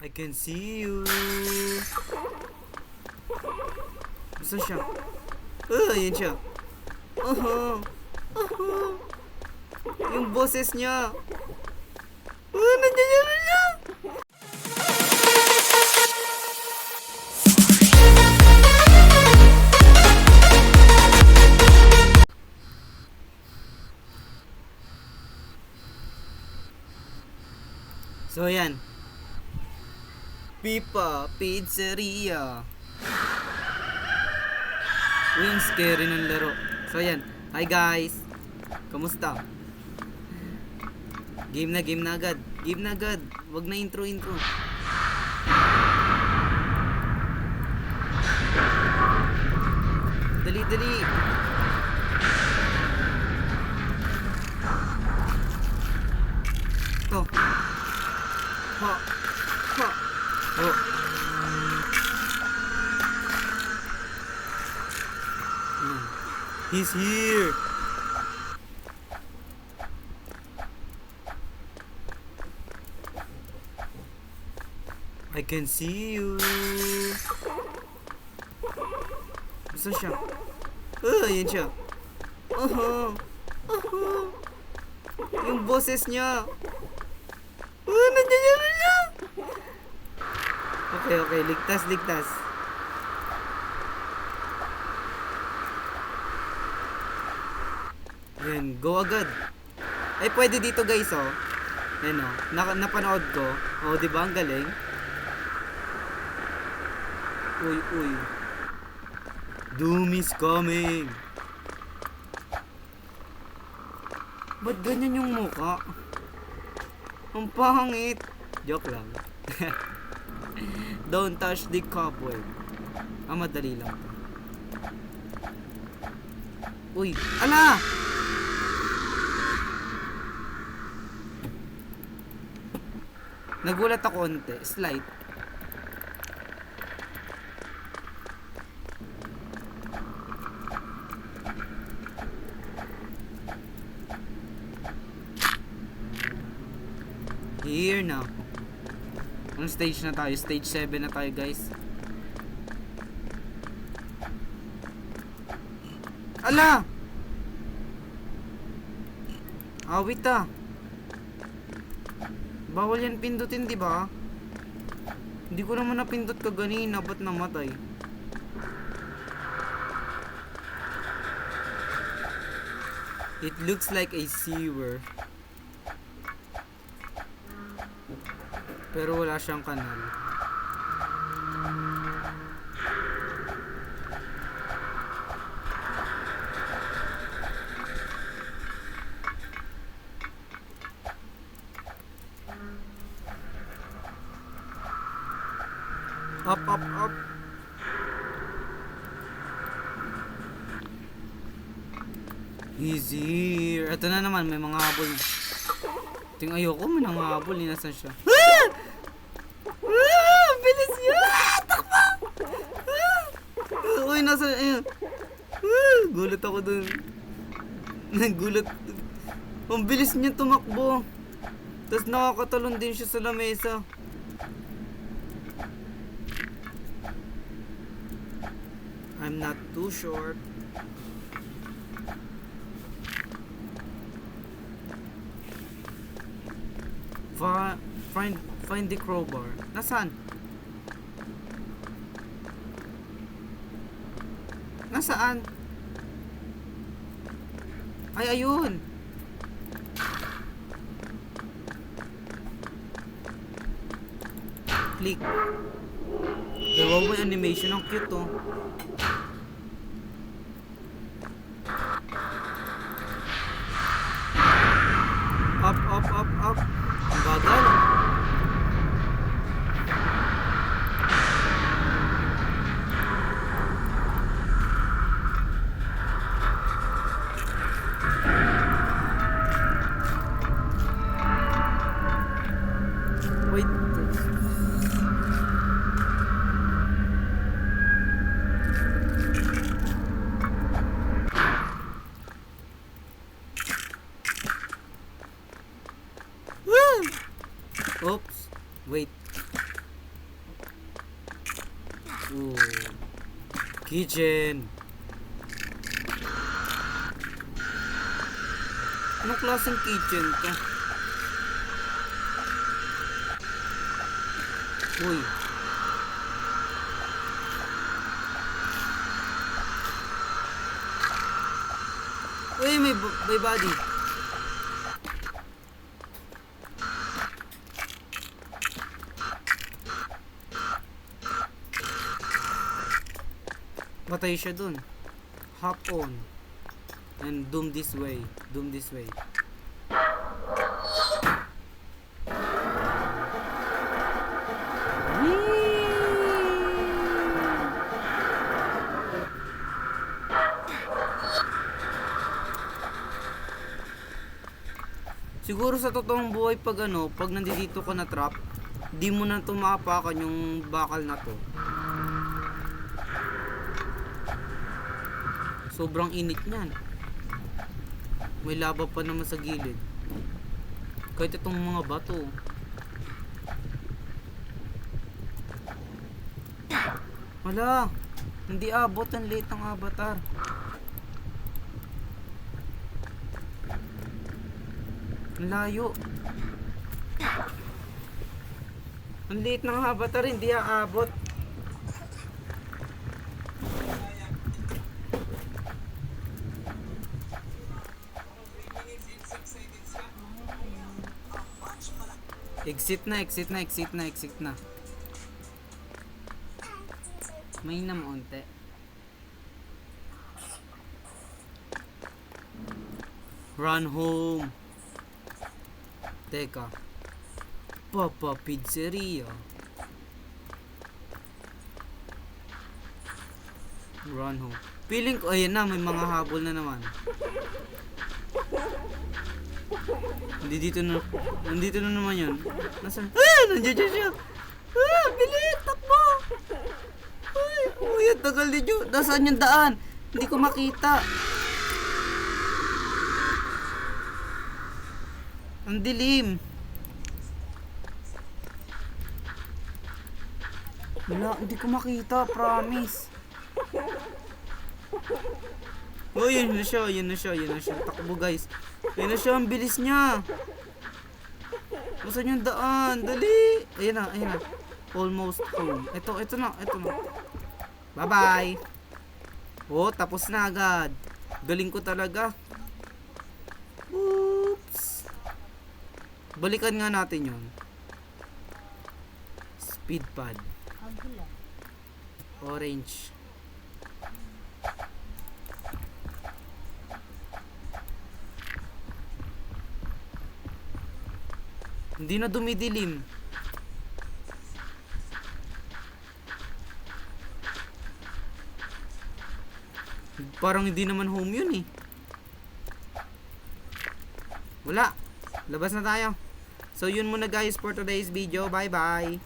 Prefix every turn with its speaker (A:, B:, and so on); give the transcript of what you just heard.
A: I can see you. Saan siya? Ayan siya. Yung boses niya. Nandiyan siya. So yan. Pipa Pizzeria. Yung scary ng laro. So yan. Hi guys. Kamusta? Game na agad. Game na agad. Wag na intro. Dali. To. Ha. Oh. He's here. I can see you. Saan siya? Ayan siya. Yung boses niya. Nandiyan siya. Okay. Ligtas. Ayan, go agad. Ay, pwede dito guys, oh. Ayan, oh. Napanood ko. Oh, diba? Ang galing. Uy. Doom is coming. Ba't ganyan yung mukha? Ang pangit. Joke lang. Don't touch the cobweb. Madali lang to. Uy, ala! Nagulat ako konti. Slight. Here na. Anong stage na tayo? Stage 7 na tayo guys. Ala! Awit ah. Bawal yan pindutin, di ba? Hindi ko naman napindot ka ganina, ba't namatay? It looks like a sewer. Pero wala siyang kanal. Up. Easy. Ito na naman, may mga habol. Ting ayoko, may mga habol. Nasaan siya? Bilis niya! Takbo! Uy, nasaan? Ayun. Gulat ako dun. Nagulat. Ang bilis niya tumakbo. Tapos nakakatalon din siya sa lamesa. I'm not too short. Find the crowbar. Nasaan? Nasaan? Ay, ayun. Click. Wow, may animation. Ang cute, oh. Up. Ang bagal. Wait. Oh. Kitchen. Anong klaseng kitchen to? Uy. Uy, may body. Patay siya dun. Hop on. And doom this way. Doom this way. Siguro sa totoong buhay pag nandito ka na trap, di mo na tumapakan yung bakal na to. Sobrang init niyan. May lava pa naman sa gilid. Kahit itong mga bato. Wala. Hindi abot ang late ng avatar. Ang layo. Ang liit ng avatar, hindi aabot. Exit na. May na maunti. Run home. Teka. Papa Pizzeria. Run home. Feeling ko, ayan na, may mga habol na naman. Nandito na naman yun. Nasaan? Nandiyan siya. Bilis, takbo. Uy, tagal din yun. Nasaan yung daan? Hindi ko makita. Ang dilim. Wala, hindi ko makita, promise. Oh, yun na siya. Takbo guys. Yun na siya, ang bilis niya. Saan yung daan? Dali. Ayan na. Almost home. Ito na. Bye-bye. Oh, tapos na agad. Galing ko talaga. Oops. Balikan nga natin yun. Speed pad. Orange. Hindi na dumidilim. Parang hindi naman home yun eh. Wala. Labas na tayo. So yun muna guys for today's video. Bye bye.